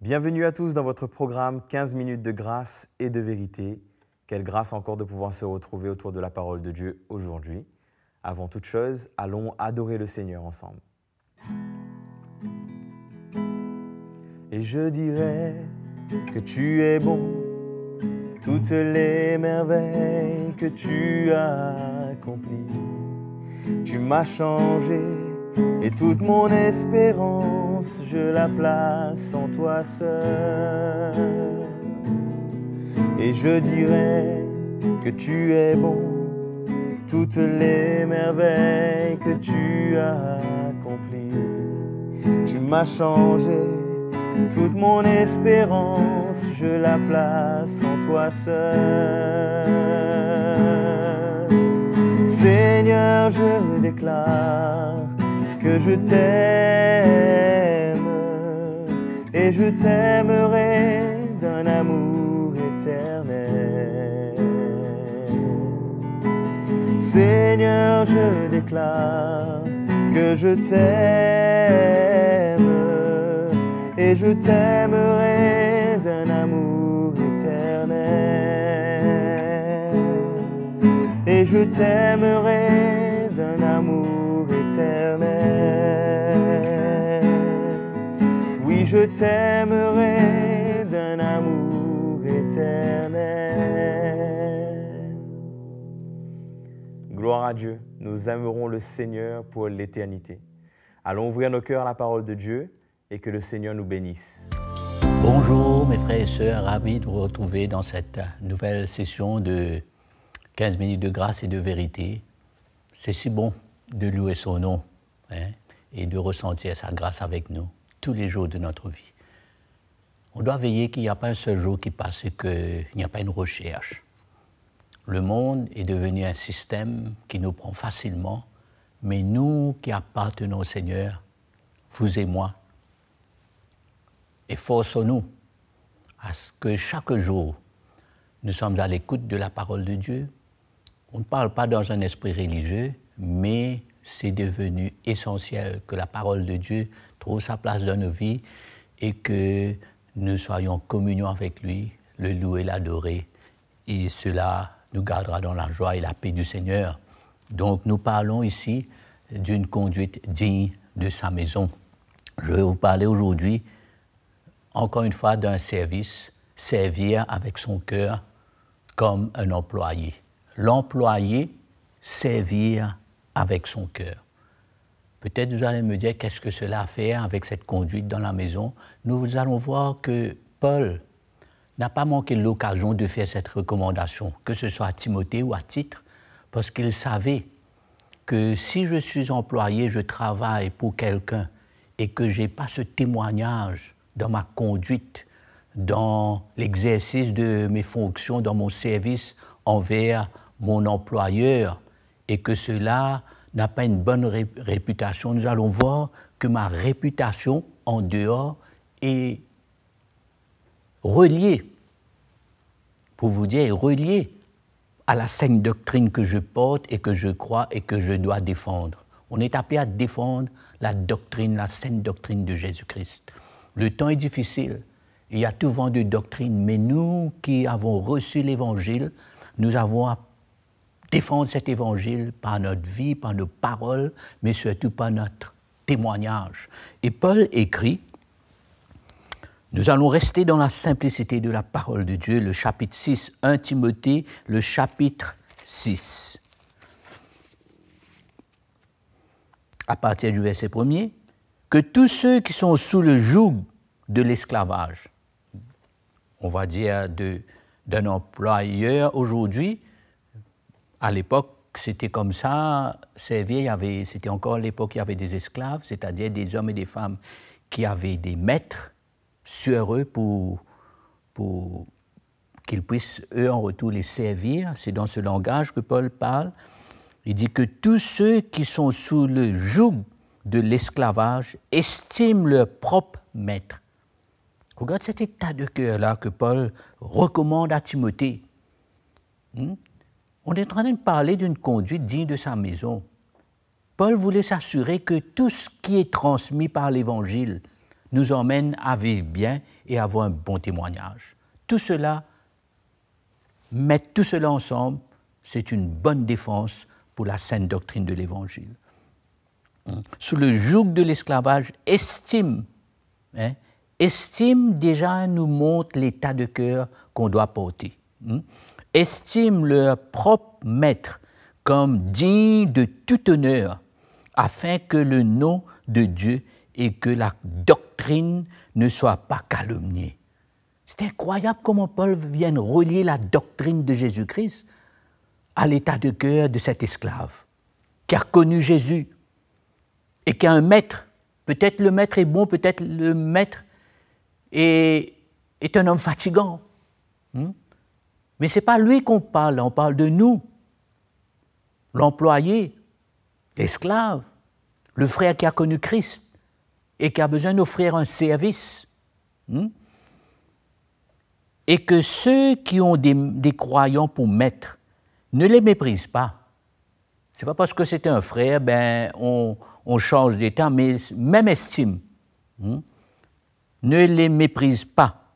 Bienvenue à tous dans votre programme 15 minutes de grâce et de vérité. Quelle grâce encore de pouvoir se retrouver autour de la parole de Dieu aujourd'hui. Avant toute chose, allons adorer le Seigneur ensemble. Et je dirais que tu es bon, toutes les merveilles que tu as accomplies. Tu m'as changé et toute mon espérance, je la place en toi seul. Et je dirais que tu es bon, toutes les merveilles que tu as accomplies. Tu m'as changé, toute mon espérance, je la place en toi seul. Seigneur, je déclare que je t'aime et je t'aimerai d'un amour éternel. Seigneur, je déclare que je t'aime et je t'aimerai d'un amour éternel. Et je t'aimerai d'un amour éternel. Oui, je t'aimerai d'un amour éternel. Gloire à Dieu, nous aimerons le Seigneur pour l'éternité. Allons ouvrir nos cœurs à la parole de Dieu et que le Seigneur nous bénisse. Bonjour mes frères et sœurs, ravi de vous retrouver dans cette nouvelle session de 15 minutes de grâce et de vérité. C'est si bon de louer son nom et de ressentir sa grâce avec nous tous les jours de notre vie. On doit veiller qu'il n'y a pas un seul jour qui passe et qu'il n'y a pas une recherche. Le monde est devenu un système qui nous prend facilement, mais nous qui appartenons au Seigneur, vous et moi, efforçons-nous à ce que chaque jour, nous sommes à l'écoute de la parole de Dieu. On ne parle pas dans un esprit religieux, mais c'est devenu essentiel que la parole de Dieu trouve sa place dans nos vies et que nous soyons en communion avec lui, le louer, l'adorer. Et cela nous gardera dans la joie et la paix du Seigneur. Donc nous parlons ici d'une conduite digne de sa maison. Je vais vous parler aujourd'hui, encore une fois, d'un service, servir avec son cœur comme un employé. L'employé, servir avec son cœur. Peut-être vous allez me dire qu'est-ce que cela a à faire avec cette conduite dans la maison. Nous allons voir que Paul n'a pas manqué l'occasion de faire cette recommandation, que ce soit à Timothée ou à Titre, parce qu'il savait que si je suis employé, je travaille pour quelqu'un et que je n'ai pas ce témoignage dans ma conduite, dans l'exercice de mes fonctions, dans mon service envers mon employeur, et que cela n'a pas une bonne réputation, nous allons voir que ma réputation en dehors est reliée, pour vous dire, est reliée à la saine doctrine que je porte et que je crois et que je dois défendre. On est appelé à défendre la doctrine, la saine doctrine de Jésus-Christ. Le temps est difficile, il y a tout vent de doctrine, mais nous qui avons reçu l'Évangile, nous avons à défendre cet Évangile par notre vie, par nos paroles, mais surtout par notre témoignage. Et Paul écrit, nous allons rester dans la simplicité de la parole de Dieu, le chapitre 6, 1 Timothée, le chapitre 6. À partir du verset 1er, que tous ceux qui sont sous le joug de l'esclavage, on va dire d'un employeur aujourd'hui, à l'époque, c'était comme ça, c'était encore l'époque, il y avait des esclaves, c'est-à-dire des hommes et des femmes qui avaient des maîtres sur eux pour qu'ils puissent, eux, en retour, les servir. C'est dans ce langage que Paul parle. Il dit que tous ceux qui sont sous le joug de l'esclavage estiment leur propre maître. Regarde cet état de cœur-là que Paul recommande à Timothée. On est en train de parler d'une conduite digne de sa maison. Paul voulait s'assurer que tout ce qui est transmis par l'Évangile nous emmène à vivre bien et à avoir un bon témoignage. Tout cela, mettre tout cela ensemble, c'est une bonne défense pour la saine doctrine de l'Évangile. Sous le joug de l'esclavage, estime déjà nous montre l'état de cœur qu'on doit porter. Estime leur propre maître comme digne de tout honneur, afin que le nom de Dieu et que la doctrine ne soient pas calomniés. C'est incroyable comment Paul vient relier la doctrine de Jésus-Christ à l'état de cœur de cet esclave qui a connu Jésus et qui a un maître. Peut-être le maître est bon, peut-être le maître est un homme fatigant. Mais ce n'est pas lui qu'on parle, on parle de nous, l'employé, l'esclave, le frère qui a connu Christ et qui a besoin d'offrir un service. Et que ceux qui ont des croyants pour maître ne les méprisent pas. Ce n'est pas parce que c'est un frère, on change d'état, mais même estime. Ne les méprise pas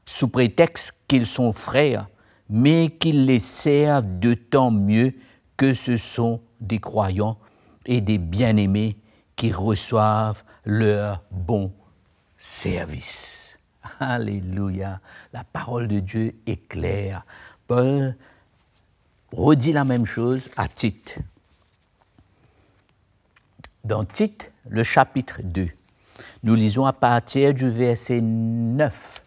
sous prétexte qu'ils sont frères, mais qu'ils les servent d'autant mieux que ce sont des croyants et des bien-aimés qui reçoivent leur bon service. Alléluia, la parole de Dieu est claire. Paul redit la même chose à Tite. Dans Tite, le chapitre 2, nous lisons à partir du verset 9.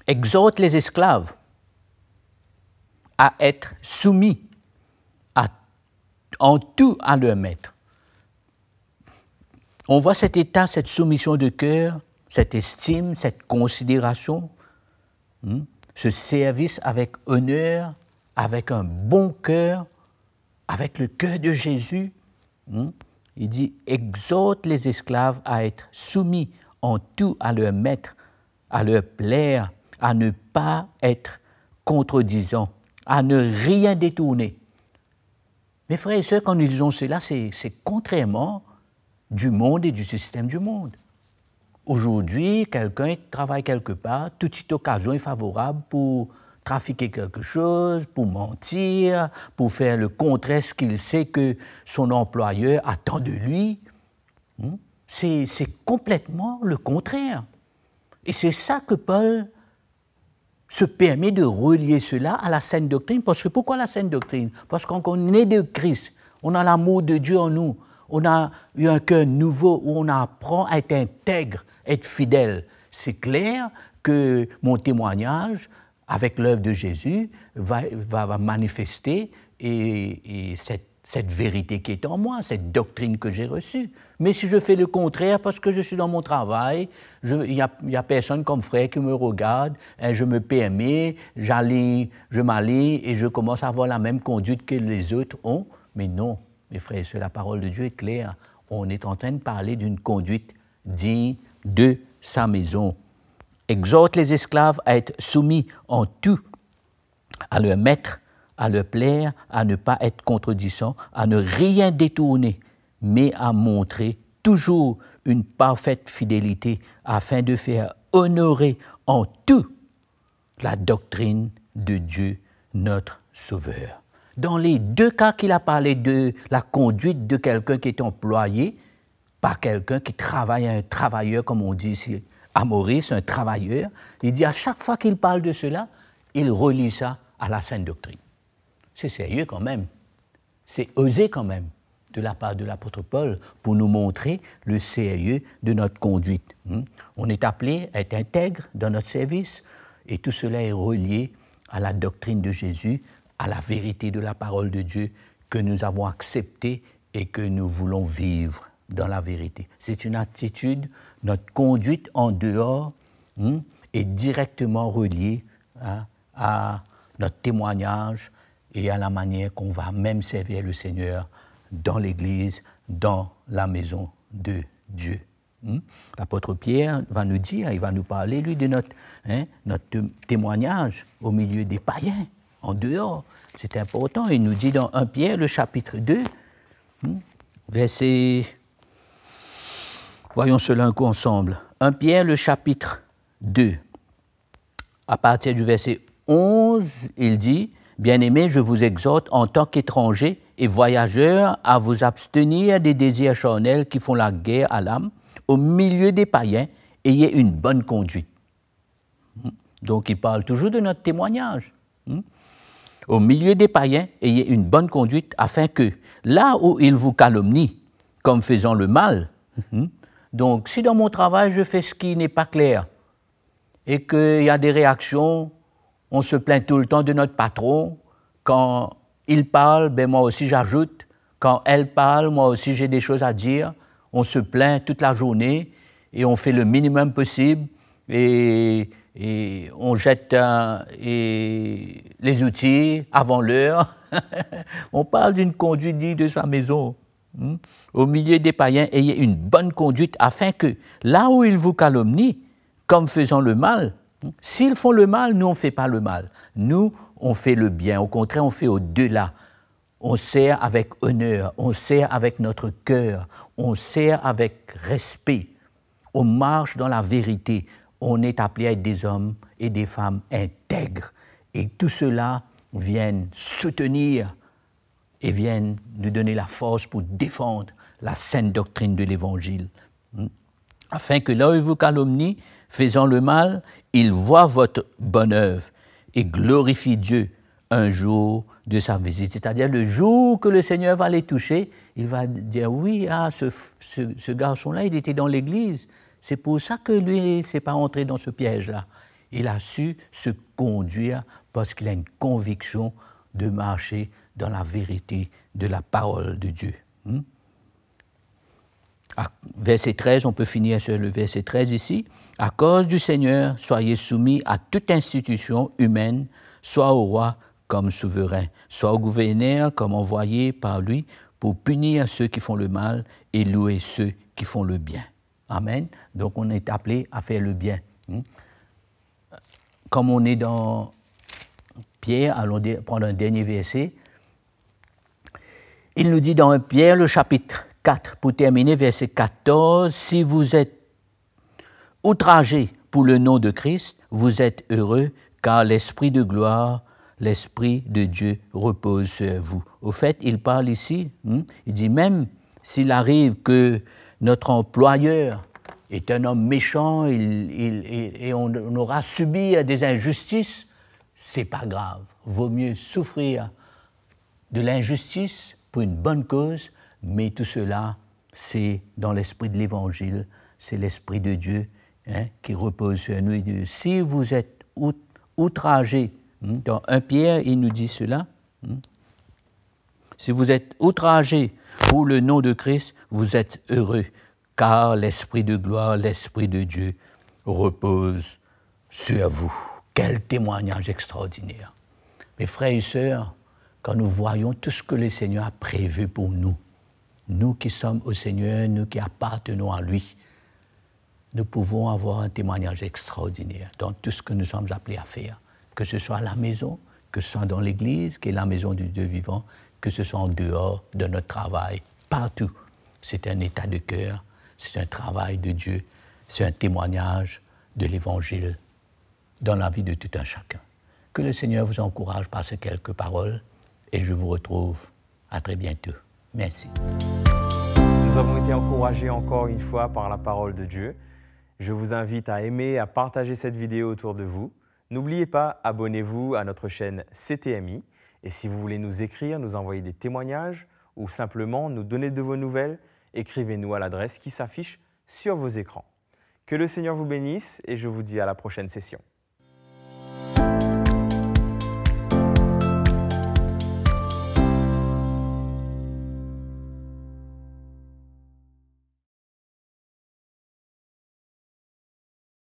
Exhorte les esclaves à être soumis en tout à leur maître. On voit cet état, cette soumission de cœur, cette estime, cette considération, ce service avec honneur, avec un bon cœur, avec le cœur de Jésus. Il dit « Exhorte les esclaves à être soumis en tout à leur maître, à leur plaire, à ne pas être contredisants, à ne rien détourner. » Mes frères et sœurs, quand nous disons cela, c'est contrairement du monde et du système du monde. Aujourd'hui, quelqu'un travaille quelque part, toute occasion est favorable pour trafiquer quelque chose, pour mentir, pour faire le contraire, ce qu'il sait que son employeur attend de lui. C'est complètement le contraire. Et c'est ça que Paul se permet de relier cela à la saine doctrine. Parce que pourquoi la saine doctrine? Parce qu'on est de Christ, on a l'amour de Dieu en nous, on a eu un cœur nouveau où on apprend à être intègre, être fidèle. C'est clair que mon témoignage avec l'œuvre de Jésus va manifester et cette vérité qui est en moi, cette doctrine que j'ai reçue. Mais si je fais le contraire parce que je suis dans mon travail, il n'y a personne comme frère qui me regarde, je me permets, je m'aligne et je commence à avoir la même conduite que les autres ont. Mais non, mes frères et sœurs, la parole de Dieu est claire. On est en train de parler d'une conduite digne de sa maison. Exhorte les esclaves à être soumis en tout à leur maître, à leur plaire, à ne pas être contredisants, à ne rien détourner, mais à montrer toujours une parfaite fidélité afin de faire honorer en tout la doctrine de Dieu, notre Sauveur. Dans les deux cas qu'il a parlé de la conduite de quelqu'un qui est employé par quelqu'un qui travaille, un travailleur, comme on dit ici, à Maurice, un travailleur, il dit à chaque fois qu'il parle de cela, il relie ça à la saine doctrine. C'est sérieux quand même, c'est osé quand même de la part de l'apôtre Paul pour nous montrer le sérieux de notre conduite. On est appelé à être intègre dans notre service et tout cela est relié à la doctrine de Jésus, à la vérité de la parole de Dieu que nous avons acceptée et que nous voulons vivre dans la vérité. C'est une attitude, notre conduite en dehors est directement reliée à notre témoignage et à la manière qu'on va même servir le Seigneur dans l'Église, dans la maison de Dieu. L'apôtre Pierre va nous dire, il va nous parler, lui, de notre témoignage au milieu des païens, en dehors. C'est important. Il nous dit dans 1 Pierre, le chapitre 2, verset Voyons cela un coup ensemble. 1 Pierre, le chapitre 2, à partir du verset 11, il dit « Bien-aimés, je vous exhorte en tant qu'étrangers et voyageurs à vous abstenir des désirs charnels qui font la guerre à l'âme. Au milieu des païens, ayez une bonne conduite. » Donc, il parle toujours de notre témoignage. Au milieu des païens, ayez une bonne conduite afin que, là où ils vous calomnient, comme faisant le mal, donc si dans mon travail je fais ce qui n'est pas clair et qu'il y a des réactions, on se plaint tout le temps de notre patron, quand il parle, ben moi aussi j'ajoute, quand elle parle, moi aussi j'ai des choses à dire, on se plaint toute la journée et on fait le minimum possible et on jette les outils avant l'heure. On parle d'une conduite digne de sa maison. Au milieu des païens, ayez une bonne conduite afin que, là où ils vous calomnient, comme faisant le mal, s'ils font le mal, nous, on ne fait pas le mal. Nous, on fait le bien. Au contraire, on fait au-delà. On sert avec honneur, on sert avec notre cœur, on sert avec respect. On marche dans la vérité. On est appelé à être des hommes et des femmes intègres. Et tout cela vient soutenir et viennent nous donner la force pour défendre la sainte doctrine de l'Évangile. Afin que là où ils vous calomnient, faisant le mal, ils voient votre bonne œuvre et glorifient Dieu un jour de sa visite. C'est-à-dire le jour que le Seigneur va les toucher, il va dire, oui, ah, ce garçon-là, il était dans l'église. C'est pour ça que lui, il ne s'est pas entré dans ce piège-là. Il a su se conduire parce qu'il a une conviction de marcher dans la vérité de la parole de Dieu. Verset 13, on peut finir sur le verset 13 ici. « À cause du Seigneur, soyez soumis à toute institution humaine, soit au roi comme souverain, soit au gouverneur comme envoyé par lui, pour punir ceux qui font le mal et louer ceux qui font le bien. » Amen. Donc on est appelé à faire le bien. Comme on est dans Pierre, allons prendre un dernier verset. Il nous dit dans Pierre, le chapitre 4, pour terminer, verset 14, « Si vous êtes outragés pour le nom de Christ, vous êtes heureux, car l'Esprit de gloire, l'Esprit de Dieu repose sur vous. » Au fait, il parle ici, il dit même s'il arrive que notre employeur est un homme méchant et on aura subi des injustices, c'est pas grave. Vaut mieux souffrir de l'injustice pour une bonne cause, mais tout cela, c'est dans l'esprit de l'Évangile, c'est l'Esprit de Dieu qui repose sur nous. Si vous êtes outragés, dans 1 Pierre, il nous dit cela, si vous êtes outragés pour le nom de Christ, vous êtes heureux, car l'Esprit de gloire, l'Esprit de Dieu repose sur vous. Quel témoignage extraordinaire. Mes frères et sœurs, quand nous voyons tout ce que le Seigneur a prévu pour nous, nous qui sommes au Seigneur, nous qui appartenons à lui, nous pouvons avoir un témoignage extraordinaire dans tout ce que nous sommes appelés à faire, que ce soit à la maison, que ce soit dans l'Église, qui est la maison du Dieu vivant, que ce soit en dehors de notre travail, partout. C'est un état de cœur, c'est un travail de Dieu, c'est un témoignage de l'Évangile dans la vie de tout un chacun. Que le Seigneur vous encourage par ces quelques paroles et je vous retrouve à très bientôt. Merci. Nous avons été encouragés encore une fois par la parole de Dieu. Je vous invite à aimer, à partager cette vidéo autour de vous. N'oubliez pas, abonnez-vous à notre chaîne CTMI. Et si vous voulez nous écrire, nous envoyer des témoignages ou simplement nous donner de vos nouvelles, écrivez-nous à l'adresse qui s'affiche sur vos écrans. Que le Seigneur vous bénisse et je vous dis à la prochaine session.